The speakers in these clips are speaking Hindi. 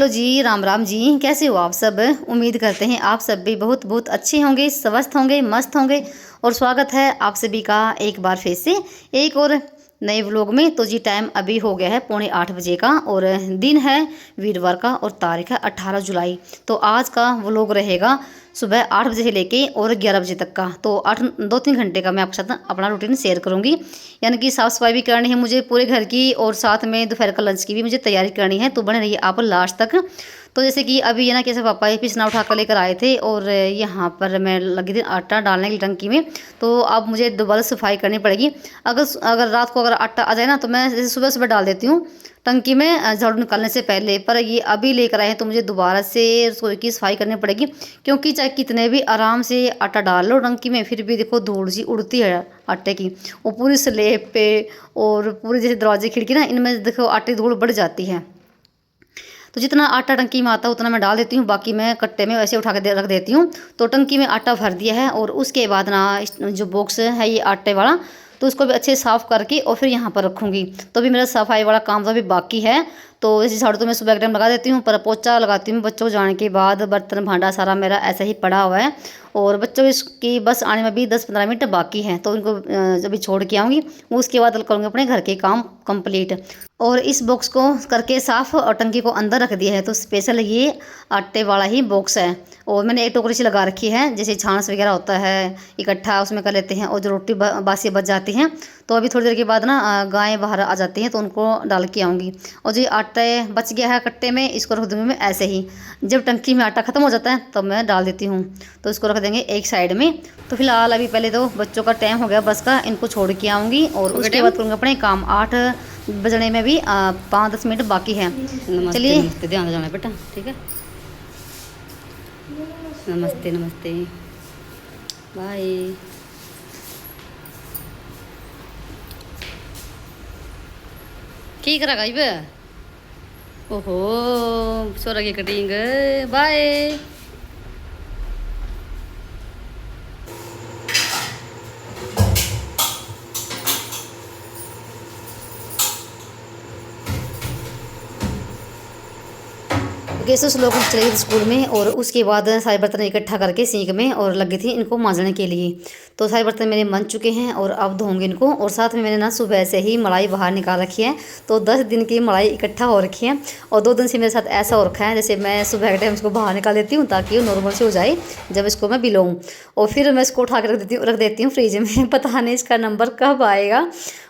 हेलो जी, राम राम जी। कैसे हो आप सब? उम्मीद करते हैं आप सब भी बहुत बहुत अच्छे होंगे, स्वस्थ होंगे, मस्त होंगे। और स्वागत है आप सभी का एक बार फिर से एक और नए व्लॉग में। तो जी टाइम अभी हो गया है 7:45 का और दिन है वीरवार का और तारीख है 18 जुलाई। तो आज का व्लॉग रहेगा सुबह 8 बजे से लेके और 11 बजे तक का। तो 2-3 घंटे का मैं आपके साथ अपना रूटीन शेयर करूँगी। यानी कि साफ़ सफाई भी करनी है मुझे पूरे घर की और साथ में दोपहर का लंच की भी मुझे तैयारी करनी है। तो बने रहिए आप लास्ट तक। तो जैसे कि अभी ये ना कैसे पापा ही पिसना उठा कर लेकर आए थे और यहाँ पर मैं लगी थी आटा डालने की टंकी में। तो अब मुझे दोबारा सफाई करनी पड़ेगी। अगर अगर रात को अगर आटा आ जाए ना तो मैं जैसे सुबह सुबह डाल देती हूँ टंकी में झाड़ू निकालने से पहले। पर ये अभी लेकर आए हैं तो मुझे दोबारा से रसोई की सफाई करनी पड़ेगी, क्योंकि चाहे कितने भी आराम से आटा डाल लो टंकी में फिर भी देखो धूल सी उड़ती है आटे की। वो पूरी स्लेब पे और पूरे जैसे दरवाजे खिड़की ना इनमें देखो आटे धूल बढ़ जाती है। तो जितना आटा टंकी में आता है उतना मैं डाल देती हूँ, बाकी मैं कट्टे में वैसे उठा के रख देती हूँ। तो टंकी में आटा भर दिया है और उसके बाद ना जो बॉक्स है ये आटे वाला तो उसको भी अच्छे साफ़ करके और फिर यहाँ पर रखूँगी। तो अभी मेरा सफाई वाला काम तो अभी बाकी है। तो जैसे झाड़ू तो मैं सुबह के टाइम लगा देती हूँ, पर पोछा लगाती हूँ बच्चों को जाने के बाद। बर्तन भांडा सारा मेरा ऐसा ही पड़ा हुआ है और बच्चों की बस आने में भी 10-15 मिनट बाकी हैं। तो उनको जब भी छोड़ के आऊँगी उसके बाद करूँगी अपने घर के काम कंप्लीट। और इस बॉक्स को करके साफ़ और टंकी को अंदर रख दिया है। तो स्पेशल ये आटे वाला ही बॉक्स है और मैंने एक टोकरी सी लगा रखी है, जैसे छाछ वगैरह होता है इकट्ठा उसमें कर लेते हैं। और जो रोटी बासी बच जाती हैं तो अभी थोड़ी देर के बाद ना गायें बाहर आ जाती हैं तो उनको डाल के आऊँगी। और जो आटा बच गया है कट्टे में इसको रख दूँगी मैं ऐसे ही। जब टंकी में आटा ख़त्म हो जाता है तब मैं डाल देती हूँ। तो इसको रख देंगे एक साइड में। तो फिलहाल अभी पहले तो बच्चों का टाइम हो गया बस का, इनको छोड़ के आऊँगी और उसके बाद करूँगी अपने काम। 8 बजने में भी 5-10 मिनट बाकी है। चलिए ध्यान से जाना बेटा, ठीक है। नमस्ते नमस्ते, बाय। की करा गाइब ओहो सोरा की कटिंग बाय। केसस लोग चले गए स्कूल में और उसके बाद सारे बर्तन इकट्ठा करके सिंक में और लगी थी इनको मांजने के लिए। तो सारे बर्तन मेरे मंज चुके हैं और अब धोंगे इनको। और साथ में मैंने ना सुबह से ही मलाई बाहर निकाल रखी है। तो 10 दिन की मलाई इकट्ठा हो रखी है और 2 दिन से मेरे साथ ऐसा हो रखा है जैसे मैं सुबह के टाइम इसको बाहर निकाल देती हूँ ताकि वो नॉर्मल से हो जाए जब इसको मैं बिलोऊँ। और फिर मैं इसको उठा के रख देती हूँ फ्रिज में। पता नहीं इसका नंबर कब आएगा।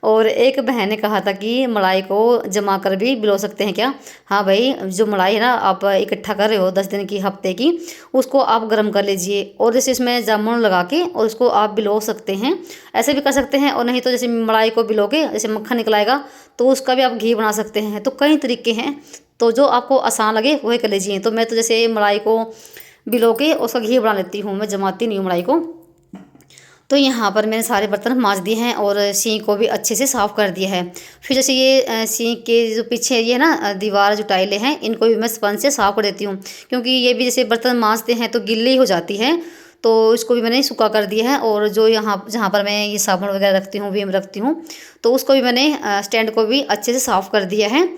और एक बहन ने कहा था कि मलाई को जमा कर भी बिलो सकते हैं क्या? हाँ भाई, जो मलाई है ना आप इकट्ठा कर रहे हो 10 दिन की हफ्ते की, उसको आप गर्म कर लीजिए और जैसे इसमें जामुन लगा के और उसको आप बिलो सकते हैं। ऐसे भी कर सकते हैं और नहीं तो जैसे मलाई को बिलो के जैसे मक्खन निकलाएगा तो उसका भी आप घी बना सकते हैं। तो कई तरीके हैं, तो जो आपको आसान लगे वही कर लीजिए। तो मैं तो जैसे मलाई को बिलो के उसका घी बना लेती हूँ, मैं जमाती नहीं हूँ मलाई को। तो यहाँ पर मैंने सारे बर्तन मांज दिए हैं और सिंक को भी अच्छे से साफ़ कर दिया है। फिर जैसे ये सिंक के जो पीछे ये ना दीवार जो टाइलें हैं इनको भी मैं स्पंज से साफ़ कर देती हूँ, क्योंकि ये भी जैसे बर्तन मांजते हैं तो गिल्ली हो जाती है। तो इसको भी मैंने सूखा कर दिया है। और जो यहाँ जहाँ पर मैं ये साबुन वगैरह रखती हूँ विम रखती हूँ तो उसको भी मैंने स्टैंड को भी अच्छे से साफ़ कर दिया है।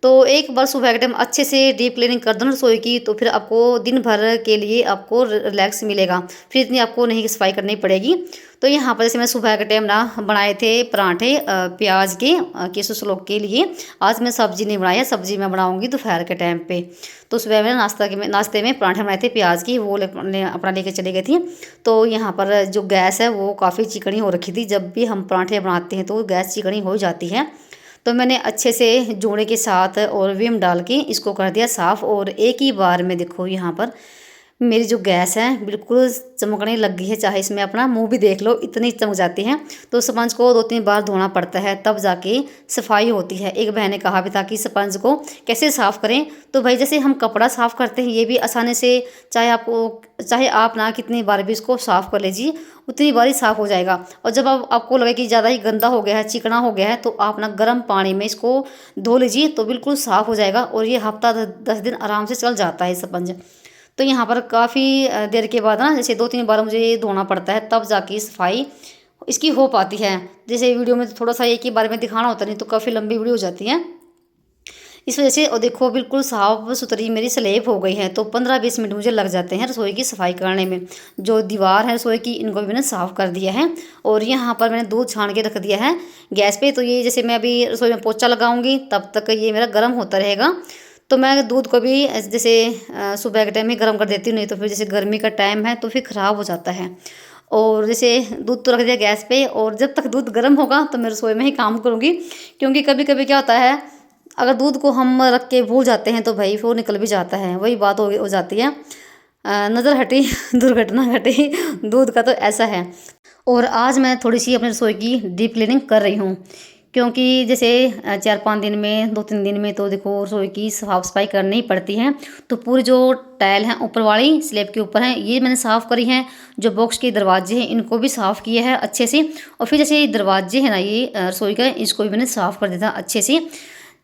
तो एक बार सुबह के टाइम अच्छे से डीप क्लीनिंग कर दो ना रसोई की तो फिर आपको दिन भर के लिए आपको रिलैक्स मिलेगा, फिर इतनी आपको नहीं सफाई करनी पड़ेगी। तो यहाँ पर जैसे मैं सुबह के टाइम ना बनाए थे पराठे प्याज के केसुस लोग के लिए। आज मैं सब्जी नहीं बनाई है, सब्जी मैं बनाऊँगी दोपहर के टाइम पे। तो सुबह में नाश्ते में पराठे बनाए थे प्याज की, वो अपना लेके चली गई थी। तो यहाँ पर जो गैस है वो काफ़ी चिकनी हो रखी थी। जब भी हम पराठे बनाते हैं तो गैस चिकनी हो जाती है। तो मैंने अच्छे से जोड़े के साथ और विम डाल के इसको कर दिया साफ़। और एक ही बार में देखो यहाँ पर मेरी जो गैस है बिल्कुल चमकने लग गई है, चाहे इसमें अपना मुंह भी देख लो इतनी चमक जाती है। तो स्पंज को 2-3 बार धोना पड़ता है तब जाके सफाई होती है। एक बहन ने कहा भी था कि स्पंज को कैसे साफ़ करें। तो भाई जैसे हम कपड़ा साफ़ करते हैं ये भी आसानी से, चाहे आप ना कितनी बार भी इसको साफ़ कर लीजिए उतनी बार ही साफ़ हो जाएगा। और जब आपको लगे कि ज़्यादा ही गंदा हो गया है, चिकना हो गया है, तो आप ना गर्म पानी में इसको धो लीजिए तो बिल्कुल साफ़ हो जाएगा। और ये हफ्ता 10 दिन आराम से चल जाता है स्पंज। तो यहाँ पर काफ़ी देर के बाद ना जैसे 2-3 बार मुझे ये धोना पड़ता है तब जाके सफाई इसकी हो पाती है। जैसे वीडियो में थोड़ा सा एक ही बार में दिखाना होता नहीं तो काफ़ी लंबी वीडियो हो जाती है। इस वजह से और देखो बिल्कुल साफ़ सुथरी मेरी स्लेब हो गई है। तो 15-20 मिनट मुझे लग जाते हैं रसोई की सफाई करने में। जो दीवार है रसोई की, इनको भी मैंने साफ़ कर दिया है और यहाँ पर मैंने दूध छान के रख दिया है गैस पे। तो ये जैसे मैं अभी रसोई में पोछा लगाऊंगी तब तक ये मेरा गर्म होता रहेगा। तो मैं दूध को भी जैसे सुबह के टाइम में गर्म कर देती हूँ, नहीं तो फिर जैसे गर्मी का टाइम है तो फिर ख़राब हो जाता है। और जैसे दूध तो रख दिया गैस पे और जब तक दूध गर्म होगा तो मैं रसोई में ही काम करूँगी। क्योंकि कभी कभी क्या होता है, अगर दूध को हम रख के भूल जाते हैं तो भाई वो निकल भी जाता है, वही बात हो जाती है। नज़र हटी दुर्घटना घटी, दूध का तो ऐसा है। और आज मैं थोड़ी सी अपनी रसोई की डीप क्लीनिंग कर रही हूँ। क्योंकि जैसे 4-5 दिन में 2-3 दिन में तो देखो रसोई की साफ़ सफाई करनी ही पड़ती है। तो पूरी जो टाइल हैं ऊपर वाली स्लैब के ऊपर हैं ये मैंने साफ़ करी हैं। जो बॉक्स के दरवाजे हैं इनको भी साफ़ किए हैं अच्छे से। और फिर जैसे दरवाजे हैं ना ये रसोई का, इसको भी मैंने साफ़ कर दिया था अच्छे से।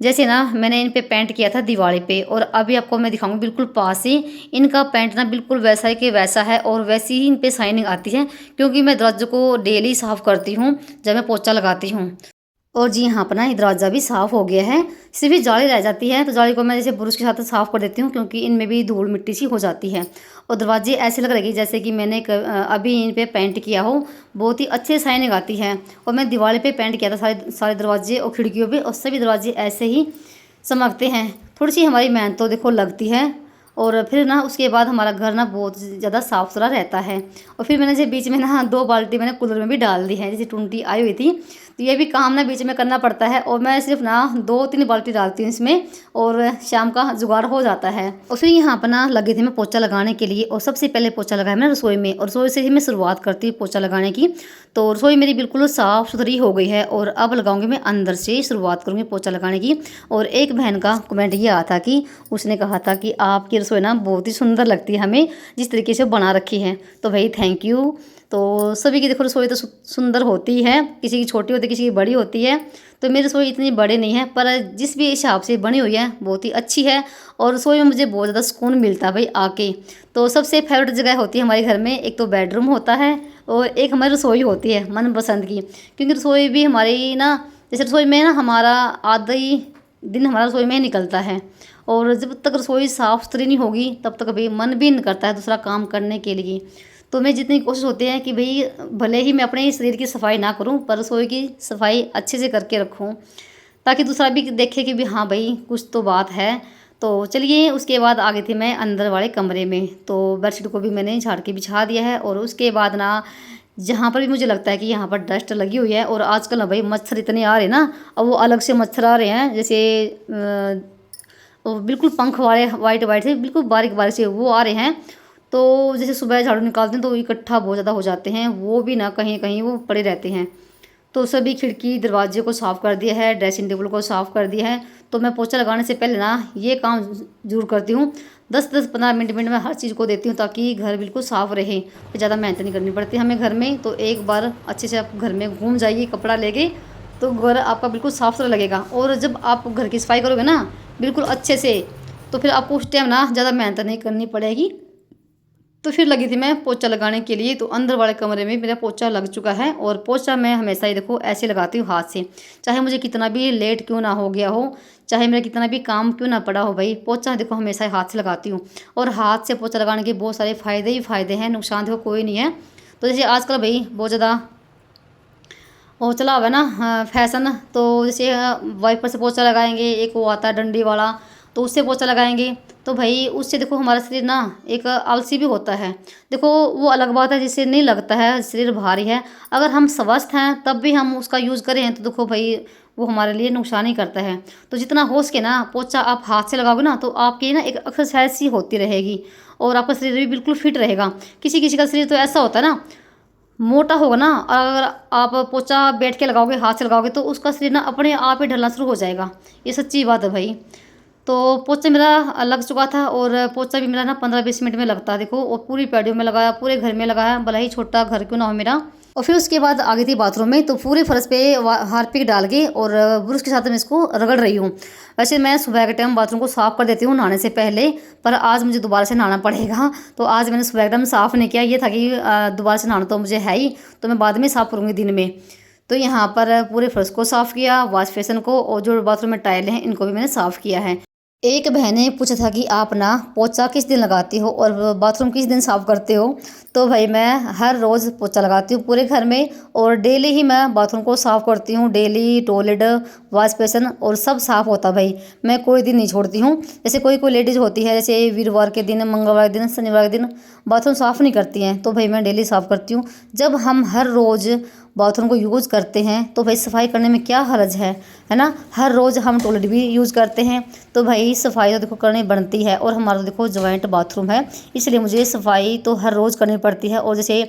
जैसे ना मैंने इन पे पेंट किया था दिवाली पे, और अभी आपको मैं दिखाऊंगी बिल्कुल पास से। इनका पेंट ना बिल्कुल वैसा ही कि वैसा है और वैसी ही इन पे शाइनिंग आती है। क्योंकि मैं दरवाजे को डेली साफ़ करती हूँ जब मैं पोछा लगाती हूँ। और जी यहाँ पर ना ये दरवाज़ा भी साफ़ हो गया है, सिर्फ ही जाली रह जाती है। तो जाली को मैं जैसे ब्रश के साथ साफ़ कर देती हूँ क्योंकि इनमें भी धूल मिट्टी सी हो जाती है। और दरवाजे ऐसे लग रहे जैसे कि मैंने अभी इन पे पेंट किया हो, बहुत ही अच्छे शाइनिंग आती है। और मैं दिवाली पे पेंट किया था सारे सारे दरवाजे और खिड़कियों पे, और सभी दरवाजे ऐसे ही चमकते हैं। थोड़ी सी हमारी मेहनत तो देखो लगती है। और फिर ना उसके बाद हमारा घर ना बहुत ज़्यादा साफ़ सुथरा रहता है। और फिर मैंने जैसे बीच में ना 2 बाल्टी मैंने कूलर में भी डाल दी है, जैसे टुंटी आई हुई थी। तो ये भी काम ना बीच में करना पड़ता है, और मैं सिर्फ ना 2-3 बाल्टी डालती हूँ इसमें और शाम का जुगाड़ हो जाता है। और फिर यहाँ पर ना लगी थी मैं पोछा लगाने के लिए, और सबसे पहले पोछा लगाया मैंने रसोई में, और रसोई से ही मैं शुरुआत करती हूँ पोछा लगाने की। तो रसोई मेरी बिल्कुल साफ़ सुथरी हो गई है, और अब लगाऊंगी मैं अंदर से शुरुआत करूँगी पोछा लगाने की। और एक बहन का कमेंट ये आया था कि उसने कहा था कि आपकी रसोई ना बहुत ही सुंदर लगती है हमें, जिस तरीके से बना रखी है। तो भाई थैंक यू। तो सभी की देखो रसोई तो सुंदर होती है, किसी की छोटी होती है किसी की बड़ी होती है। तो मेरी रसोई इतनी बड़ी नहीं है, पर जिस भी हिसाब से बनी हुई है बहुत ही अच्छी है। और रसोई में मुझे बहुत ज़्यादा सुकून मिलता है भाई आके। तो सबसे फेवरेट जगह होती है हमारे घर में, एक तो बेडरूम होता है और एक हमारी रसोई होती है मनपसंद की। क्योंकि रसोई भी हमारी ना, जैसे रसोई में ना हमारा आधा ही दिन हमारा रसोई में ही निकलता है। और जब तक रसोई साफ़ सुथरी नहीं होगी तब तक भाई मन भी नहीं करता है दूसरा काम करने के लिए। तो मैं जितनी कोशिश होती है कि भाई भले ही मैं अपने शरीर की सफाई ना करूं, पर रसोई की सफाई अच्छे से करके रखूं, ताकि दूसरा भी देखे कि भी हाँ भाई कुछ तो बात है। तो चलिए उसके बाद आ गई थी मैं अंदर वाले कमरे में। तो बेडशीट को भी मैंने झाड़ के बिछा दिया है, और उसके बाद ना जहाँ पर भी मुझे लगता है कि यहाँ पर डस्ट लगी हुई है, और आजकल ना भाई मच्छर इतने आ रहे ना, अब वो अलग से मच्छर आ रहे हैं जैसे वो बिल्कुल पंख वाले वाइट वाइट से बिल्कुल बारीक बारीक से वो आ रहे हैं। तो जैसे सुबह झाड़ू निकालते हैं तो इकट्ठा बहुत ज़्यादा हो जाते हैं, वो भी ना कहीं कहीं वो पड़े रहते हैं। तो सभी खिड़की दरवाजे को साफ़ कर दिया है, ड्रेसिंग टेबल को साफ़ कर दिया है। तो मैं पोछा लगाने से पहले ना ये काम जरूर करती हूँ, 10-10 15 मिनट में हर चीज़ को देती हूँ ताकि घर बिल्कुल साफ़ रहे। फिर ज़्यादा मेहनत नहीं करनी पड़ती हमें घर में। तो एक बार अच्छे से आप घर में घूम जाइए कपड़ा लेके, तो घर आपका बिल्कुल साफ़ सुथरा लगेगा। और जब आप घर की सफाई करोगे ना बिल्कुल अच्छे से, तो फिर आपको उस टाइम ना ज़्यादा मेहनत नहीं करनी पड़ेगी। तो फिर लगी थी मैं पोछा लगाने के लिए। तो अंदर वाले कमरे में मेरा पोछा लग चुका है, और पोछा मैं हमेशा ही देखो ऐसे लगाती हूँ हाथ से। चाहे मुझे कितना भी लेट क्यों ना हो गया हो, चाहे मेरा कितना भी काम क्यों ना पड़ा हो, भाई पोछा देखो हमेशा ही हाथ से लगाती हूँ। और हाथ से पोछा लगाने के बहुत सारे फ़ायदे ही फ़ायदे हैं, नुकसान देखो कोई नहीं है। तो जैसे आजकल भाई बहुत ज़्यादा वो चला हुआ है ना फैशन। तो जैसे वाइपर से पोछा लगाएंगे, एक वो आता है डंडी वाला, तो उससे पोछा लगाएंगे। तो भाई उससे देखो हमारा शरीर ना एक आलसी भी होता है। देखो वो अलग बात है जिससे नहीं लगता है शरीर भारी है, अगर हम स्वस्थ हैं तब भी हम उसका यूज़ करें तो देखो भाई वो हमारे लिए नुकसान ही करता है। तो जितना हो सके ना पोछा आप हाथ से लगाओगे ना, तो आपकी ना एक एक्सरसाइज सी होती रहेगी, और आपका शरीर भी बिल्कुल फिट रहेगा। किसी किसी का शरीर तो ऐसा होता है ना मोटा होगा ना, और अगर आप पोछा बैठ के लगाओगे हाथ से लगाओगे तो उसका शरीर ना अपने आप ही ढलना शुरू हो जाएगा। ये सच्ची बात है भाई। तो पोछा मेरा लग चुका था, और पोछा भी मेरा ना 15-20 मिनट में लगता है देखो। और पूरी पैडियों में लगाया, पूरे घर में लगाया, भला ही छोटा घर क्यों ना हो मेरा। और फिर उसके बाद आ गई थी बाथरूम में। तो पूरे फर्श पे हार्पिक डाल के और ब्रश के साथ मैं इसको रगड़ रही हूँ। वैसे मैं सुबह के टाइम बाथरूम को साफ़ कर देती हूँ नहाने से पहले, पर आज मुझे दोबारा से नहाना पड़ेगा। तो आज मैंने सुबह के टाइम साफ़ नहीं किया, ये था कि दोबारा से नहाना तो मुझे है ही, तो मैं बाद में साफ़ करूँगी दिन में। तो यहाँ पर पूरे फर्श को साफ़ किया, वॉश बेसिन को, और जो बाथरूम में टाइल हैं इनको भी मैंने साफ़ किया है। एक बहन ने पूछा था कि आप ना पोछा किस दिन लगाती हो और बाथरूम किस दिन साफ़ करते हो। तो भाई मैं हर रोज़ पोछा लगाती हूँ पूरे घर में, और डेली ही मैं बाथरूम को साफ़ करती हूँ। डेली टॉयलेट, वॉश बेसिन और सब साफ़ होता है भाई, मैं कोई दिन नहीं छोड़ती हूँ। जैसे कोई कोई लेडीज़ होती है, जैसे वीरवार के दिन, मंगलवार के दिन, शनिवार के दिन बाथरूम साफ़ नहीं करती हैं, तो भाई मैं डेली साफ़ करती हूँ। जब हम हर रोज़ बाथरूम को यूज़ करते हैं तो भाई सफाई करने में क्या हर्ज है ना। हर रोज़ हम टॉयलेट भी यूज़ करते हैं, तो भाई सफाई तो देखो करनी बनती है। और हमारा देखो जॉइंट बाथरूम है, इसलिए मुझे सफाई तो हर रोज़ करनी पड़ती है। और जैसे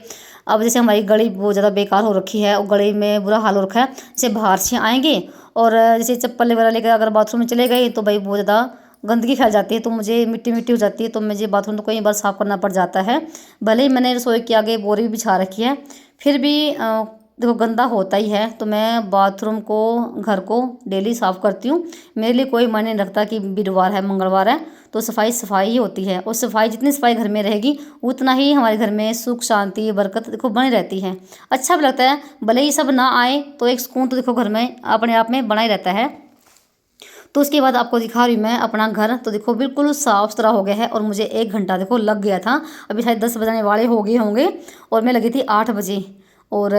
अब जैसे हमारी गली बहुत ज़्यादा बेकार हो रखी है और गली में बुरा हाल हो रखा है, जैसे बाहर से आएंगे और जैसे चप्पल वगैरह लेकर अगर बाथरूम में चले गए तो भाई बहुत ज़्यादा गंदगी फैल जाती है, तो मुझे मिट्टी मिट्टी हो जाती है, तो मुझे बाथरूम तो कई बार साफ़ करना पड़ जाता है। भले ही मैंने रसोई के आगे बोरी भी बिछा रखी है, फिर भी देखो गंदा होता ही है, तो मैं बाथरूम को, घर को डेली साफ़ करती हूँ। मेरे लिए कोई मायने नहीं रखता कि वीरवार है मंगलवार है, तो सफाई सफाई ही होती है। और सफाई, जितनी सफाई घर में रहेगी उतना ही हमारे घर में सुख शांति बरकत देखो बनी रहती है। अच्छा भी लगता है, भले ही सब ना आए तो एक सुकून तो देखो घर में अपने आप में बना ही रहता है। तो उसके बाद आपको दिखा रही हूँ मैं अपना घर, तो देखो बिल्कुल साफ़ सुथरा हो गया है। और मुझे 1 घंटा देखो लग गया था, अभी शायद 10 बजने वाले हो गए होंगे, और मैं लगी थी 8 बजे। और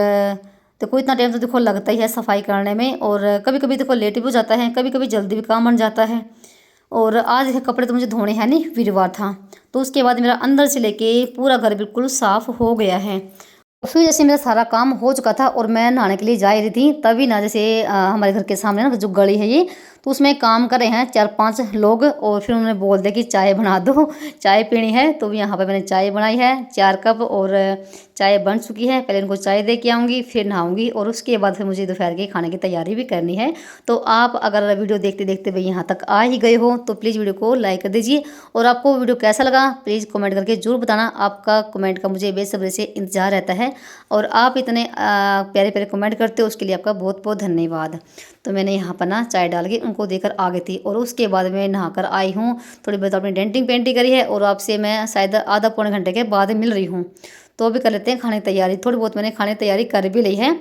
देखो इतना टाइम तो देखो लगता ही है सफाई करने में। और कभी कभी देखो लेट भी हो जाता है, कभी कभी जल्दी भी काम बन जाता है। और आज देखो कपड़े तो मुझे धोने हैं नहीं, वीरवार था, तो उसके बाद मेरा अंदर से लेके पूरा घर बिल्कुल साफ़ हो गया है। फिर जैसे मेरा सारा काम हो चुका था और मैं नहाने के लिए जा रही थी, तभी ना जैसे हमारे घर के सामने ना जो गली है ये, तो उसमें काम कर रहे हैं 4-5 लोग। और फिर उन्होंने बोल दिया कि चाय बना दो, चाय पीनी है। तो यहाँ पे मैंने चाय बनाई है 4 कप, और चाय बन चुकी है। पहले इनको चाय दे के आऊँगी, फिर नहाऊँगी, और उसके बाद फिर मुझे दोपहर के खाने की तैयारी भी करनी है। तो आप अगर वीडियो देखते देखते भाई यहाँ तक आ ही गए हो तो प्लीज़ वीडियो को लाइक कर दीजिए। और आपको वीडियो कैसा लगा प्लीज़ कमेंट करके ज़रूर बताना। आपका कमेंट का मुझे बेसब्री से इंतज़ार रहता है, और आप इतने प्यारे प्यारे कमेंट करते हो, उसके लिए आपका बहुत बहुत धन्यवाद। तो मैंने यहाँ पर ना चाय डाल के उनको देकर आ गई थी, और उसके बाद मैं नहाकर आई हूँ, थोड़ी बहुत अपनी डेंटिंग पेंटिंग करी है, और आपसे मैं शायद आधा पौने घंटे के बाद मिल रही हूँ। तो अभी कर लेते हैं खाने की तैयारी। थोड़ी बहुत मैंने खाने की तैयारी कर भी ली है।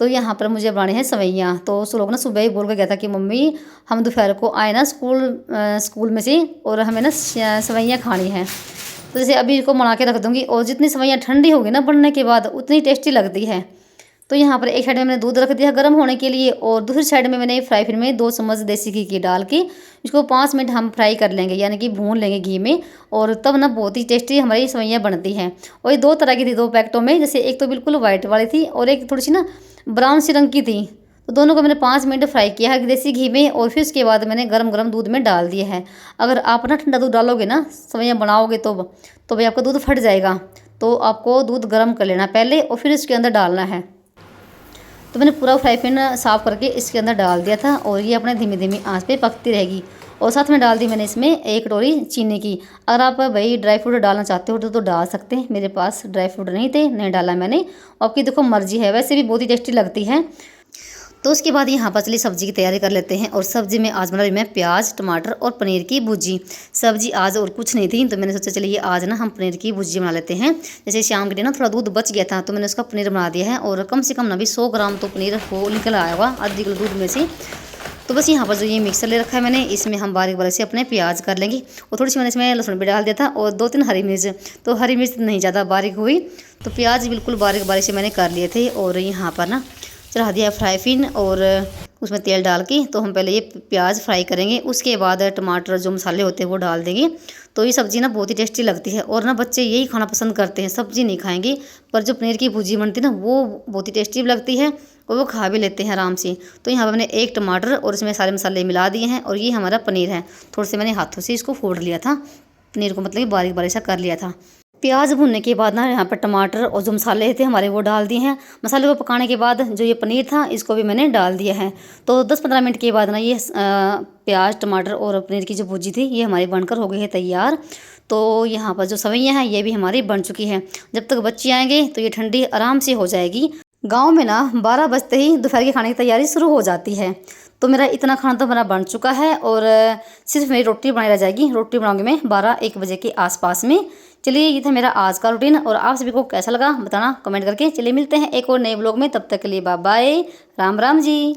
तो यहाँ पर मुझे बनानी है सवैयाँ। तो उस लोग ना सुबह ही बोल के गया था कि मम्मी हम दोपहर को आए ना स्कूल में से, और हमें ना सवैयाँ खानी है। तो जैसे अभी इसको बना के रख दूँगी, और जितनी सवैयाँ ठंडी होगी ना बनने के बाद उतनी टेस्टी लगती है। तो यहाँ पर एक साइड में मैंने दूध रख दिया गर्म होने के लिए, और दूसरी साइड में मैंने फ्राई पैन में 2 चम्मच देसी घी की डाल के इसको 5 मिनट हम फ्राई कर लेंगे, यानी कि भून लेंगे घी में। और तब ना बहुत ही टेस्टी हमारी सवैयाँ बनती हैं। और ये 2 तरह की थी, 2 पैकेटों में, जैसे एक तो बिल्कुल वाइट वाली थी और एक थोड़ी सी ना ब्राउन सी रंग की थी। तो दोनों को मैंने 5 मिनट फ्राई किया है देसी घी में, और फिर उसके बाद मैंने गरम गरम दूध में डाल दिया है। अगर आप ना ठंडा दूध डालोगे ना सवैयाँ बनाओगे तो भाई आपका दूध फट जाएगा। तो आपको दूध गर्म कर लेना पहले और फिर इसके अंदर डालना है। तो मैंने पूरा फ्राई पैन साफ़ करके इसके अंदर डाल दिया था, और ये अपने धीमी धीमी आंच पे पकती रहेगी। और साथ में डाल दी मैंने इसमें 1 कटोरी चीनी की। अगर आप भाई ड्राई फ्रूट डालना चाहते हो तो डाल सकते हैं, मेरे पास ड्राई फ्रूट नहीं थे, नहीं डाला मैंने। आपकी देखो मर्जी है, वैसे भी बहुत ही टेस्टी लगती है। तो उसके बाद यहाँ पर चलिए सब्ज़ी की तैयारी कर लेते हैं। और सब्ज़ी में आज बना रही मैं प्याज टमाटर और पनीर की भुजी। सब्ज़ी आज और कुछ नहीं थी, तो मैंने सोचा चलिए आज ना हम पनीर की भुजी बना लेते हैं। जैसे शाम के दिन ना थोड़ा दूध बच गया था, तो मैंने उसका पनीर बना दिया है। और कम से कम ना भी 100 ग्राम तो पनीर हो निकल आया होगा आधी किलो दूध में से। तो बस यहाँ पर जो ये मिक्सर ले रखा है मैंने, इसमें हम बारीक बारीक से अपने प्याज कर लेंगे। और थोड़ी सी मैंने इसमें लहसुन भी डाल दिया था, और 2-3 हरी मिर्च। तो हरी मिर्च नहीं ज़्यादा बारीक हुई, तो प्याज बिल्कुल बारीक बारीक से मैंने कर लिए थे। और यहाँ पर ना चढ़ा दिया फ्राई पैन, और उसमें तेल डाल के तो हम पहले ये प्याज फ्राई करेंगे, उसके बाद टमाटर जो मसाले होते हैं वो डाल देंगे। तो ये सब्ज़ी ना बहुत ही टेस्टी लगती है, और ना बच्चे यही खाना पसंद करते हैं, सब्ज़ी नहीं खाएंगे। पर जो पनीर की भुजी बनती है ना वो बहुत ही टेस्टी लगती है, और वो खा भी लेते हैं आराम से। तो यहाँ पर मैंने 1 टमाटर और इसमें सारे मसाले मिला दिए हैं, और ये हमारा पनीर है। थोड़े से मैंने हाथों से इसको फोड़ लिया था, पनीर को मतलब कि बारीक बारीक सा कर लिया था। प्याज भुनने के बाद ना यहाँ पर टमाटर और जो मसाले थे हमारे वो डाल दिए हैं। मसाले को पकाने के बाद जो ये पनीर था इसको भी मैंने डाल दिया है। तो 10-15 मिनट के बाद ना ये प्याज टमाटर और पनीर की जो भुजी थी ये हमारी बनकर हो गई है तैयार। तो यहाँ पर जो सवैयाँ हैं ये भी हमारी बन चुकी हैं। जब तक बच्चे आएंगे तो ये ठंडी आराम से हो जाएगी। गाँव में ना 12 बजते ही दोपहर के खाने की तैयारी शुरू हो जाती है। तो मेरा इतना खाना तो मेरा बन चुका है और सिर्फ मेरी रोटी बनाई रह जाएगी। रोटी बनाऊंगी मैं 12-1 बजे के आसपास में। चलिए ये था मेरा आज का रूटीन और आप सभी को कैसा लगा बताना कमेंट करके। चलिए मिलते हैं एक और नए ब्लॉग में, तब तक के लिए बाय बाय, राम राम जी।